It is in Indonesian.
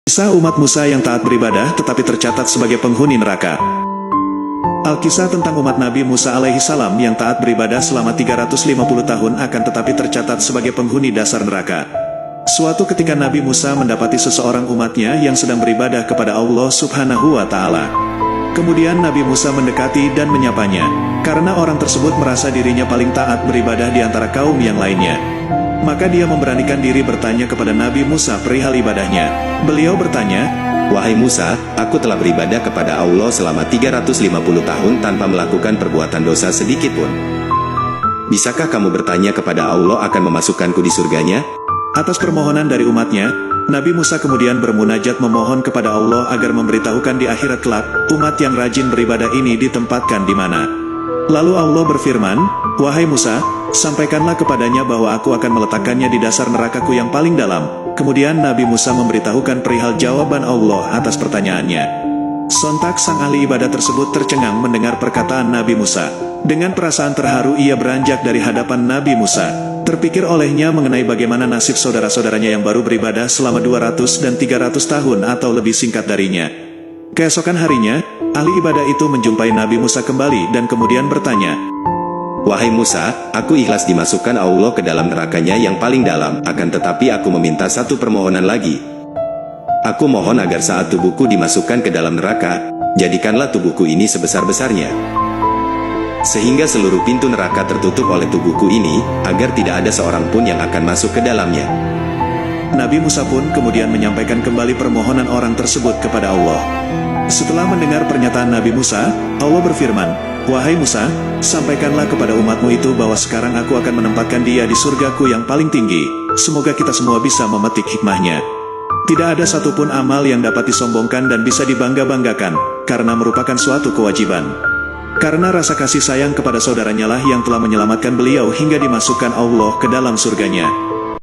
Kisah umat Musa yang taat beribadah tetapi tercatat sebagai penghuni neraka. Alkisah tentang umat Nabi Musa alaihi salam yang taat beribadah selama 350 tahun akan tetapi tercatat sebagai penghuni dasar neraka. Suatu ketika Nabi Musa mendapati seseorang umatnya yang sedang beribadah kepada Allah Subhanahu wa Ta'ala. Kemudian Nabi Musa mendekati dan menyapanya, karena orang tersebut merasa dirinya paling taat beribadah di antara kaum yang lainnya. Maka dia memberanikan diri bertanya kepada Nabi Musa perihal ibadahnya. Beliau bertanya, "Wahai Musa, aku telah beribadah kepada Allah selama 350 tahun tanpa melakukan perbuatan dosa sedikit pun. Bisakah kamu bertanya kepada Allah akan memasukkanku di surganya?" Atas permohonan dari umatnya, Nabi Musa kemudian bermunajat memohon kepada Allah agar memberitahukan di akhirat kelak, umat yang rajin beribadah ini ditempatkan di mana. Lalu Allah berfirman, "Wahai Musa, sampaikanlah kepadanya bahwa aku akan meletakkannya di dasar nerakaku yang paling dalam." Kemudian Nabi Musa memberitahukan perihal jawaban Allah atas pertanyaannya. Sontak sang ahli ibadah tersebut tercengang mendengar perkataan Nabi Musa. Dengan perasaan terharu ia beranjak dari hadapan Nabi Musa. Terpikir olehnya mengenai bagaimana nasib saudara-saudaranya yang baru beribadah selama 200 dan 300 tahun atau lebih singkat darinya. Keesokan harinya, ahli ibadah itu menjumpai Nabi Musa kembali dan kemudian bertanya, "Wahai Musa, aku ikhlas dimasukkan Allah ke dalam nerakanya yang paling dalam, akan tetapi aku meminta satu permohonan lagi. Aku mohon agar saat tubuhku dimasukkan ke dalam neraka, jadikanlah tubuhku ini sebesar-besarnya, sehingga seluruh pintu neraka tertutup oleh tubuhku ini, agar tidak ada seorang pun yang akan masuk ke dalamnya." Nabi Musa pun kemudian menyampaikan kembali permohonan orang tersebut kepada Allah. Setelah mendengar pernyataan Nabi Musa, Allah berfirman, "Wahai Musa, sampaikanlah kepada umatmu itu bahwa sekarang aku akan menempatkan dia di surgaku yang paling tinggi. Semoga kita semua bisa memetik hikmahnya. Tidak ada satupun amal yang dapat disombongkan dan bisa dibangga-banggakan, karena merupakan suatu kewajiban. Karena rasa kasih sayang kepada saudaranya lah yang telah menyelamatkan beliau hingga dimasukkan Allah ke dalam surganya."